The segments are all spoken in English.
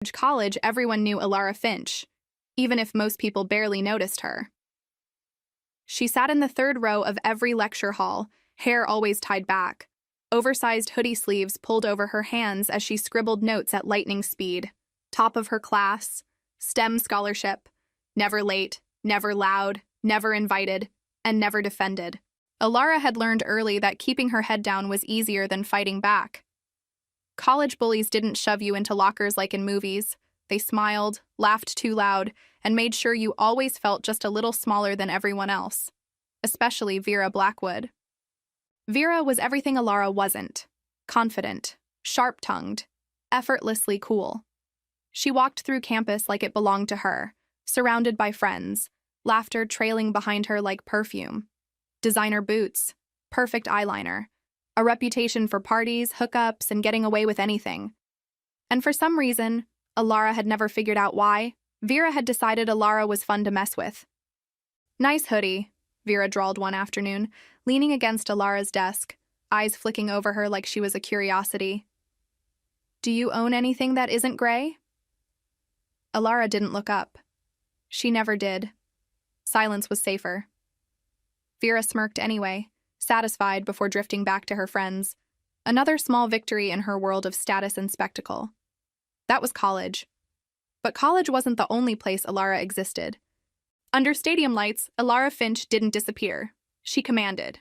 college, everyone knew Ilara Finch, even if most people barely noticed her. She sat in the third row of every lecture hall, hair always tied back, oversized hoodie sleeves pulled over her hands as she scribbled notes at lightning speed. Top of her class, STEM scholarship, never late, never loud, never invited, and never defended. Ilara had learned early that keeping her head down was easier than fighting back. College bullies didn't shove you into lockers like in movies. They smiled, laughed too loud, and made sure you always felt just a little smaller than everyone else, especially Vera Blackwood. Vera was everything Ilara wasn't: confident, sharp-tongued, effortlessly cool. She walked through campus like it belonged to her, surrounded by friends, laughter trailing behind her like perfume. Designer boots, perfect eyeliner, a reputation for parties, hookups, and getting away with anything. And for some reason, Ilara had never figured out why, Vera had decided Ilara was fun to mess with. "Nice hoodie," Vera drawled one afternoon, leaning against Ilara's desk, eyes flicking over her like she was a curiosity. "Do you own anything that isn't gray?" Ilara didn't look up. She never did. Silence was safer. Vera smirked anyway, satisfied before drifting back to her friends. Another small victory in her world of status and spectacle. That was college. But college wasn't the only place Ilara existed. Under stadium lights, Ilara Finch didn't disappear. She commanded.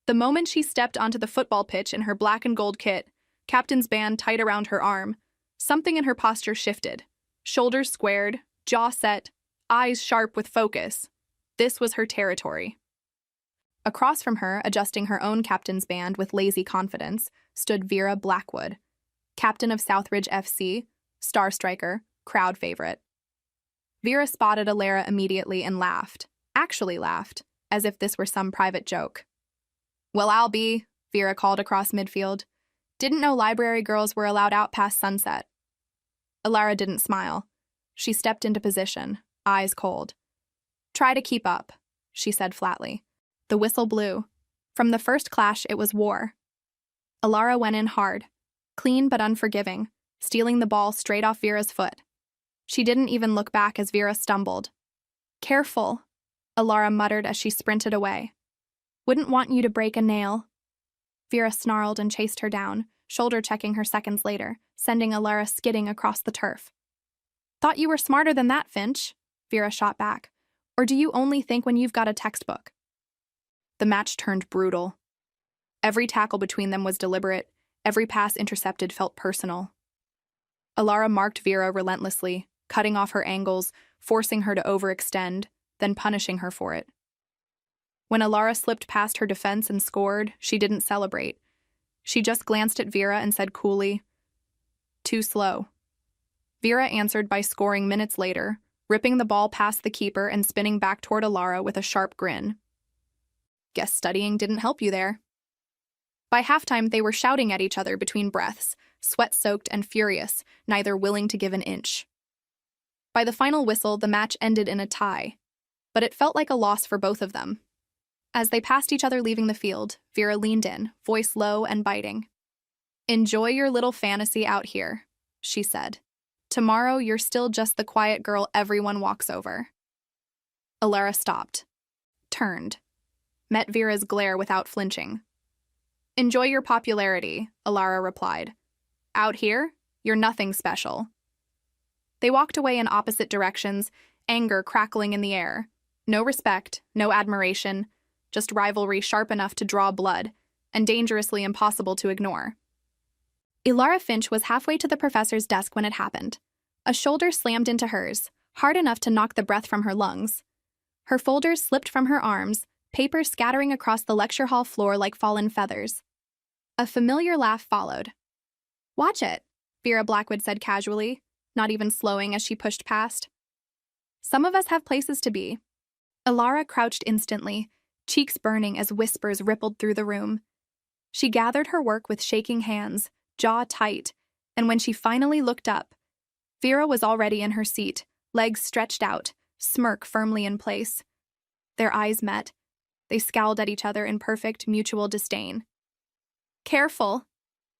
The moment she stepped onto the football pitch in her black and gold kit, captain's band tight around her arm, something in her posture shifted. Shoulders squared, jaw set, eyes sharp with focus. This was her territory. Across from her, adjusting her own captain's band with lazy confidence, stood Vera Blackwood, captain of Southridge FC, star striker, crowd favorite. Vera spotted Ilara immediately and laughed, actually laughed, as if this were some private joke. "Well, I'll be," Vera called across midfield. "Didn't know library girls were allowed out past sunset." Ilara didn't smile. She stepped into position, eyes cold. "Try to keep up," she said flatly. The whistle blew. From the first clash, it was war. Ilara went in hard, clean but unforgiving, stealing the ball straight off Vera's foot. She didn't even look back as Vera stumbled. "Careful," Ilara muttered as she sprinted away. "Wouldn't want you to break a nail." Vera snarled and chased her down, shoulder-checking her seconds later, sending Ilara skidding across the turf. "Thought you were smarter than that, Finch," Vera shot back. "Or do you only think when you've got a textbook?" The match turned brutal. Every tackle between them was deliberate, every pass intercepted felt personal. Ilara marked Vera relentlessly, cutting off her angles, forcing her to overextend, then punishing her for it. When Ilara slipped past her defense and scored, she didn't celebrate. She just glanced at Vera and said coolly, "Too slow." Vera answered by scoring minutes later, ripping the ball past the keeper and spinning back toward Ilara with a sharp grin. "Guess studying didn't help you there." By halftime, they were shouting at each other between breaths, sweat-soaked and furious, neither willing to give an inch. By the final whistle, the match ended in a tie, but it felt like a loss for both of them. As they passed each other leaving the field, Vera leaned in, voice low and biting. "Enjoy your little fantasy out here," she said. "Tomorrow, you're still just the quiet girl everyone walks over." Ilara stopped, turned, met Vera's glare without flinching. "Enjoy your popularity," Ilara replied. "Out here, you're nothing special." They walked away in opposite directions, anger crackling in the air. No respect, no admiration, just rivalry sharp enough to draw blood, and dangerously impossible to ignore. Ilara Finch was halfway to the professor's desk when it happened. A shoulder slammed into hers, hard enough to knock the breath from her lungs. Her folders slipped from her arms, paper scattering across the lecture hall floor like fallen feathers. A familiar laugh followed. "Watch it," Vera Blackwood said casually, not even slowing as she pushed past. "Some of us have places to be." Ilara crouched instantly, cheeks burning as whispers rippled through the room. She gathered her work with shaking hands, jaw tight, and when she finally looked up, Vera was already in her seat, legs stretched out, smirk firmly in place. Their eyes met. They scowled at each other in perfect mutual disdain. "Careful,"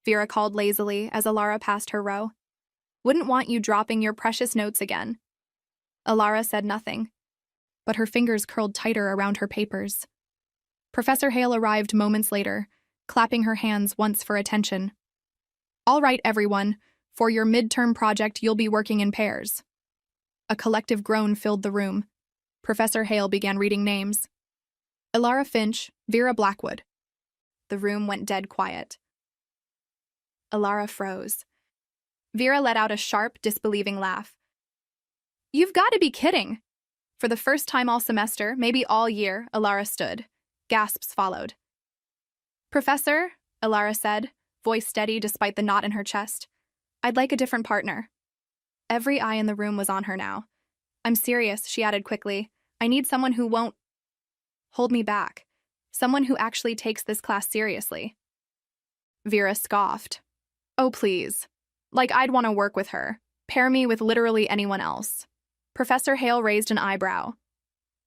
Vera called lazily as Ilara passed her row. Wouldn't want you dropping your precious notes again. Alara said nothing, but her fingers curled tighter around her papers. Professor Hale arrived moments later, clapping her hands once for attention. All right, everyone, for your midterm project, you'll be working in pairs. A collective groan filled the room. Professor Hale began reading names. Alara Finch, Vera Blackwood. The room went dead quiet. Alara froze. Vera let out a sharp, disbelieving laugh. You've got to be kidding. For the first time all semester, maybe all year, Alara stood. Gasps followed. Professor, Alara said, voice steady despite the knot in her chest. I'd like a different partner. Every eye in the room was on her now. I'm serious, she added quickly. I need someone who won't hold me back. Someone who actually takes this class seriously. Vera scoffed. Oh, please. Like I'd want to work with her. Pair me with literally anyone else. Professor Hale raised an eyebrow.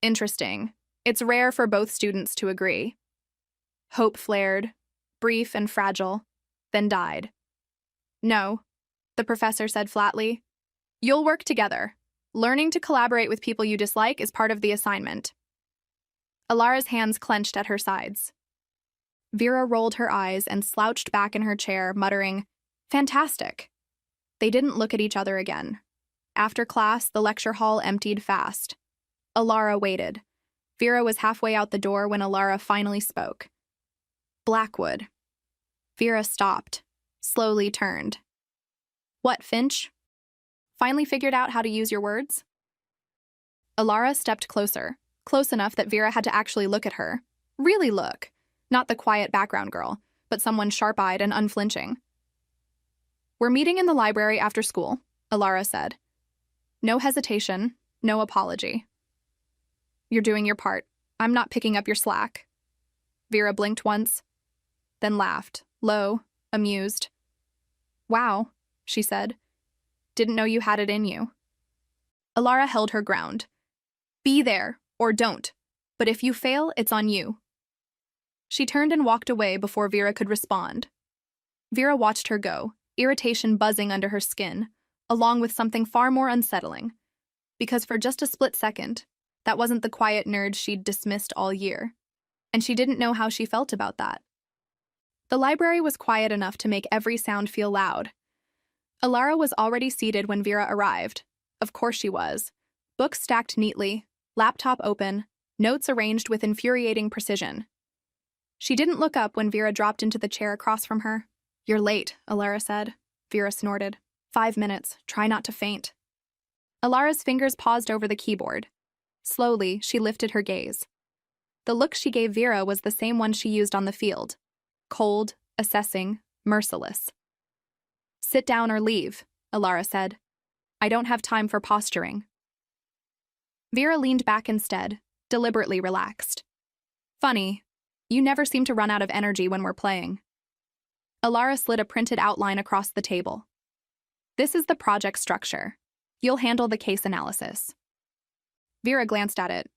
Interesting. It's rare for both students to agree. Hope flared, brief and fragile, then died. No, the professor said flatly. You'll work together. Learning to collaborate with people you dislike is part of the assignment. Alara's hands clenched at her sides. Vera rolled her eyes and slouched back in her chair, muttering, Fantastic. They didn't look at each other again. After class, the lecture hall emptied fast. Alara waited. Vera was halfway out the door when Alara finally spoke. Blackwood. Vera stopped, slowly turned. What, Finch? Finally figured out how to use your words? Alara stepped closer, close enough that Vera had to actually look at her. Really look. Not the quiet background girl, but someone sharp-eyed and unflinching. We're meeting in the library after school, Alara said. No hesitation, no apology. You're doing your part. I'm not picking up your slack. Vera blinked once, then laughed, low, amused. Wow, she said. Didn't know you had it in you. Alara held her ground. Be there, or don't. But if you fail, it's on you. She turned and walked away before Vera could respond. Vera watched her go, irritation buzzing under her skin, along with something far more unsettling. Because for just a split second, that wasn't the quiet nerd she'd dismissed all year. And she didn't know how she felt about that. The library was quiet enough to make every sound feel loud. Alara was already seated when Vera arrived. Of course she was. Books stacked neatly, laptop open, notes arranged with infuriating precision. She didn't look up when Vera dropped into the chair across from her. You're late, Alara said. Vera snorted. 5 minutes. Try not to faint. Alara's fingers paused over the keyboard. Slowly, she lifted her gaze. The look she gave Vera was the same one she used on the field. Cold, assessing, merciless. Sit down or leave, Alara said. I don't have time for posturing. Vera leaned back instead, deliberately relaxed. Funny, you never seem to run out of energy when we're playing. Alara slid a printed outline across the table. This is the project structure. You'll handle the case analysis. Vera glanced at it.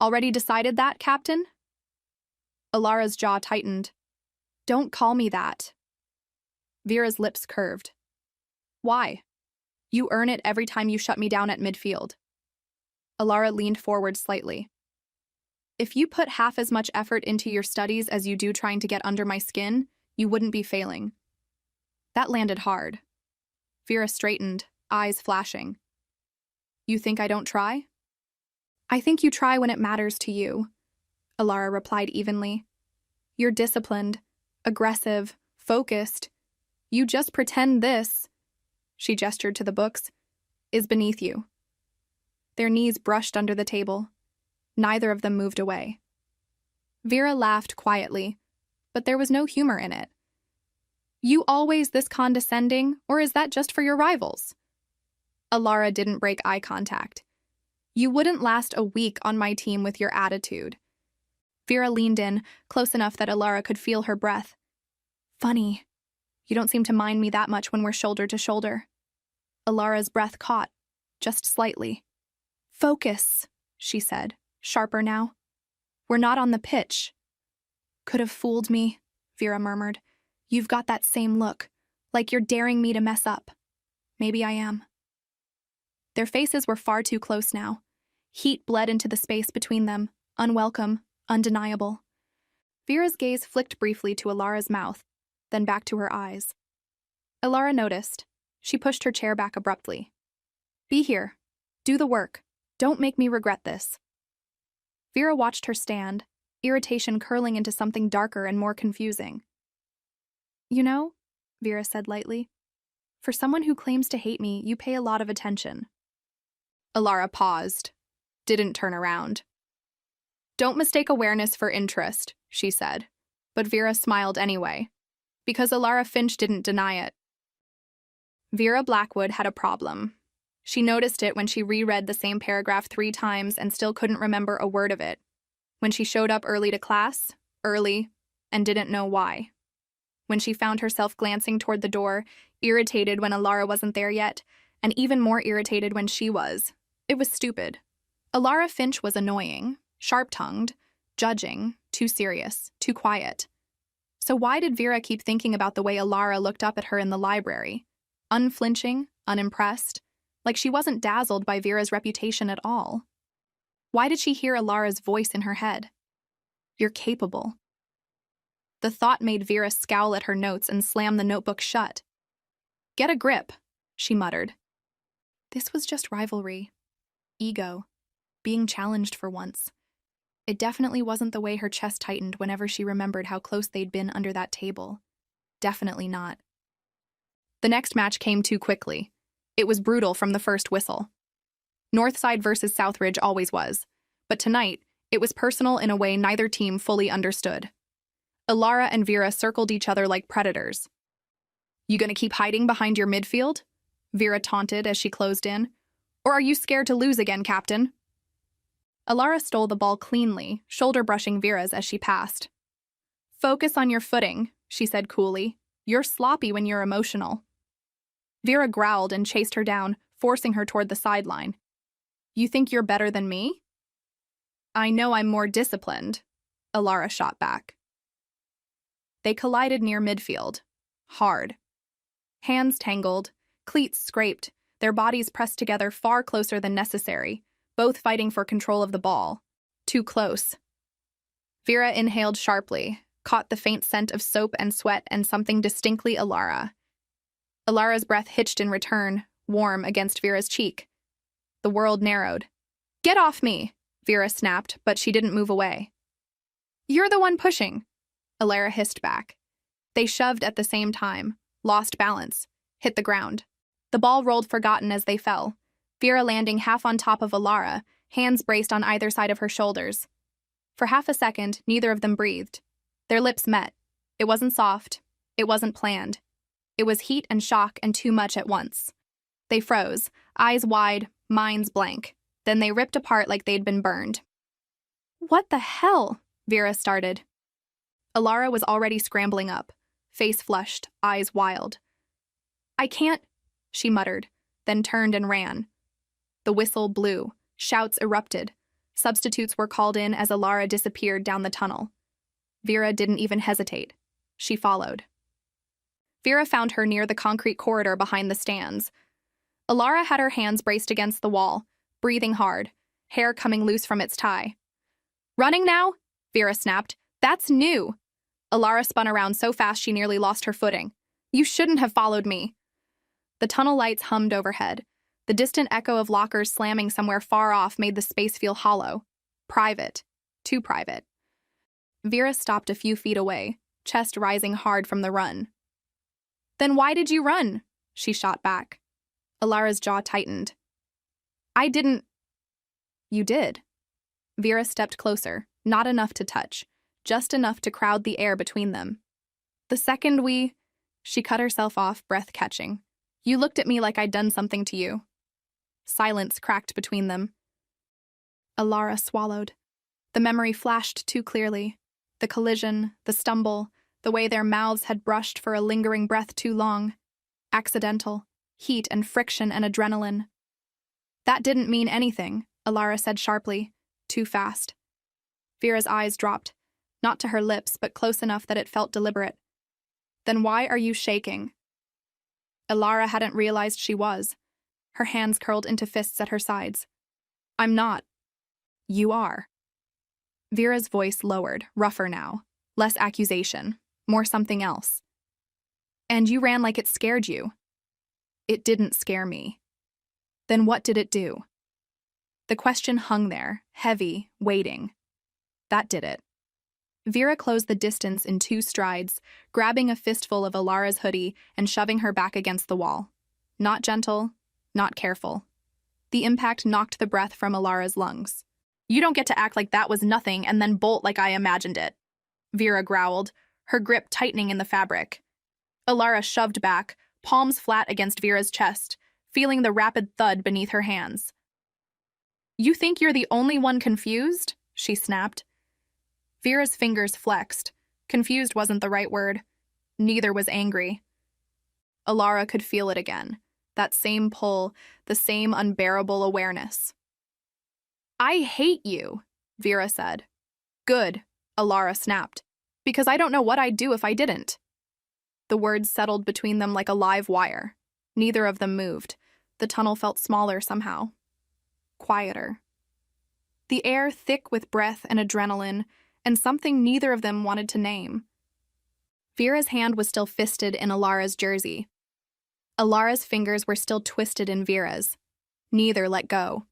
Already decided that, Captain? Alara's jaw tightened. Don't call me that. Vera's lips curved. Why? You earn it every time you shut me down at midfield. Alara leaned forward slightly. If you put half as much effort into your studies as you do trying to get under my skin, you wouldn't be failing. That landed hard. Vera straightened, eyes flashing. You think I don't try? I think you try when it matters to you, Alara replied evenly. You're disciplined, aggressive, focused. You just pretend this, she gestured to the books, is beneath you. Their knees brushed under the table. Neither of them moved away. Vera laughed quietly, but there was no humor in it. You always this condescending, or is that just for your rivals? Alara didn't break eye contact. You wouldn't last a week on my team with your attitude. Vera leaned in, close enough that Alara could feel her breath. Funny. You don't seem to mind me that much when we're shoulder to shoulder. Alara's breath caught, just slightly. Focus, she said, sharper now. We're not on the pitch. Could have fooled me, Vera murmured. You've got that same look, like you're daring me to mess up. Maybe I am. Their faces were far too close now. Heat bled into the space between them, unwelcome, undeniable. Vera's gaze flicked briefly to Alara's mouth, then back to her eyes. Alara noticed. She pushed her chair back abruptly. Be here. Do the work. Don't make me regret this. Vera watched her stand, irritation curling into something darker and more confusing. You know, Vera said lightly, for someone who claims to hate me, you pay a lot of attention. Alara paused, didn't turn around. Don't mistake awareness for interest, she said, but Vera smiled anyway, because Alara Finch didn't deny it. Vera Blackwood had a problem. She noticed it when she reread the same paragraph 3 times and still couldn't remember a word of it. When she showed up early to class, and didn't know why. When she found herself glancing toward the door, irritated when Alara wasn't there yet, and even more irritated when she was. It was stupid. Alara Finch was annoying, sharp-tongued, judging, too serious, too quiet. So why did Vera keep thinking about the way Alara looked up at her in the library? Unflinching, unimpressed, like she wasn't dazzled by Vera's reputation at all. Why did she hear Alara's voice in her head? You're capable. The thought made Vera scowl at her notes and slam the notebook shut. Get a grip, she muttered. This was just rivalry. Ego. Being challenged for once. It definitely wasn't the way her chest tightened whenever she remembered how close they'd been under that table. Definitely not. The next match came too quickly. It was brutal from the first whistle. Northside versus Southridge always was, but tonight, it was personal in a way neither team fully understood. Alara and Vera circled each other like predators. You gonna keep hiding behind your midfield? Vera taunted as she closed in. Or are you scared to lose again, Captain? Alara stole the ball cleanly, shoulder-brushing Vera's as she passed. Focus on your footing, she said coolly. You're sloppy when you're emotional. Vera growled and chased her down, forcing her toward the sideline. You think you're better than me? I know I'm more disciplined, Alara shot back. They collided near midfield. Hard. Hands tangled, cleats scraped, their bodies pressed together far closer than necessary, both fighting for control of the ball. Too close. Vera inhaled sharply, caught the faint scent of soap and sweat and something distinctly Alara. Alara's breath hitched in return, warm against Vera's cheek. The world narrowed. Get off me, Vera snapped, but she didn't move away. You're the one pushing, Alara hissed back. They shoved at the same time, lost balance, hit the ground. The ball rolled forgotten as they fell, Vera landing half on top of Alara, hands braced on either side of her shoulders. For half a second, neither of them breathed. Their lips met. It wasn't soft. It wasn't planned. It was heat and shock and too much at once. They froze, eyes wide, minds blank. Then they ripped apart like they'd been burned. What the hell? Vera started. Alara was already scrambling up, face flushed, eyes wild. I can't, she muttered, then turned and ran. The whistle blew, shouts erupted. Substitutes were called in as Alara disappeared down the tunnel. Vera didn't even hesitate. She followed. Vera found her near the concrete corridor behind the stands. Alara had her hands braced against the wall, breathing hard, hair coming loose from its tie. Running now? Vera snapped. That's new. Alara spun around so fast she nearly lost her footing. You shouldn't have followed me. The tunnel lights hummed overhead. The distant echo of lockers slamming somewhere far off made the space feel hollow. Private. Too private. Vera stopped a few feet away, chest rising hard from the run. Then why did you run? She shot back. Alara's jaw tightened. I didn't. You did. Vera stepped closer, not enough to touch, just enough to crowd the air between them. The second she cut herself off, breath catching. You looked at me like I'd done something to you. Silence cracked between them. Alara swallowed. The memory flashed too clearly. The collision, the stumble, the way their mouths had brushed for a lingering breath too long. Accidental. Heat and friction and adrenaline. That didn't mean anything, Alara said sharply. Too fast. Vera's eyes dropped, not to her lips, but close enough that it felt deliberate. Then why are you shaking? Ilara hadn't realized she was. Her hands curled into fists at her sides. I'm not. You are. Vera's voice lowered, rougher now. Less accusation, more something else. And you ran like it scared you. It didn't scare me. Then what did it do? The question hung there, heavy, waiting. That did it. Vera closed the distance in 2 strides, grabbing a fistful of Ilara's hoodie and shoving her back against the wall. Not gentle, not careful. The impact knocked the breath from Ilara's lungs. You don't get to act like that was nothing and then bolt like I imagined it. Vera growled, her grip tightening in the fabric. Ilara shoved back, palms flat against Vera's chest, feeling the rapid thud beneath her hands. You think you're the only one confused? She snapped. Vera's fingers flexed. Confused wasn't the right word. Neither was angry. Ilara could feel it again. That same pull, the same unbearable awareness. I hate you, Vera said. Good, Ilara snapped. Because I don't know what I'd do if I didn't. The words settled between them like a live wire. Neither of them moved. The tunnel felt smaller somehow. Quieter. The air thick with breath and adrenaline, and something neither of them wanted to name. Vera's hand was still fisted in Ilara's jersey. Ilara's fingers were still twisted in Vera's. Neither let go.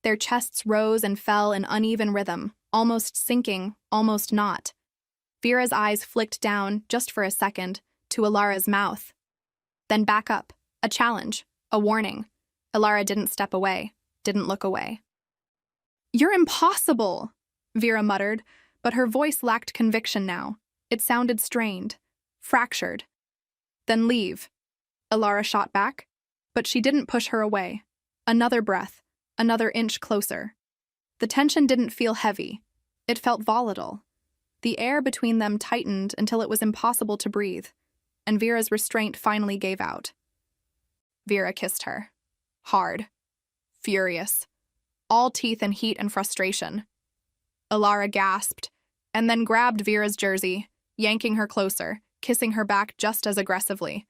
Their chests rose and fell in uneven rhythm, almost sinking, almost not. Vera's eyes flicked down, just for a second, to Ilara's mouth. Then back up, a challenge, a warning. Ilara didn't step away, didn't look away. You're impossible, Vera muttered, but her voice lacked conviction now. It sounded strained, fractured. Then leave. Ilara shot back, but she didn't push her away. Another breath, another inch closer. The tension didn't feel heavy. It felt volatile. The air between them tightened until it was impossible to breathe, and Vera's restraint finally gave out. Vera kissed her. Hard. Furious. All teeth and heat and frustration. Ilara gasped, and then grabbed Vera's jersey, yanking her closer, kissing her back just as aggressively.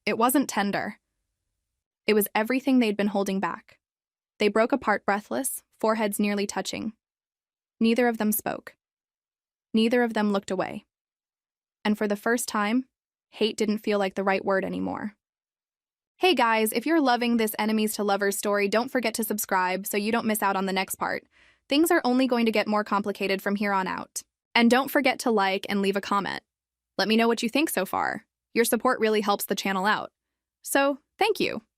It wasn't tender. It was everything they'd been holding back. They broke apart breathless, foreheads nearly touching. Neither of them spoke. Neither of them looked away. And for the first time, hate didn't feel like the right word anymore. Hey guys, if you're loving this enemies to lovers story, don't forget to subscribe so you don't miss out on the next part. Things are only going to get more complicated from here on out. And don't forget to like and leave a comment. Let me know what you think so far. Your support really helps the channel out. So, thank you.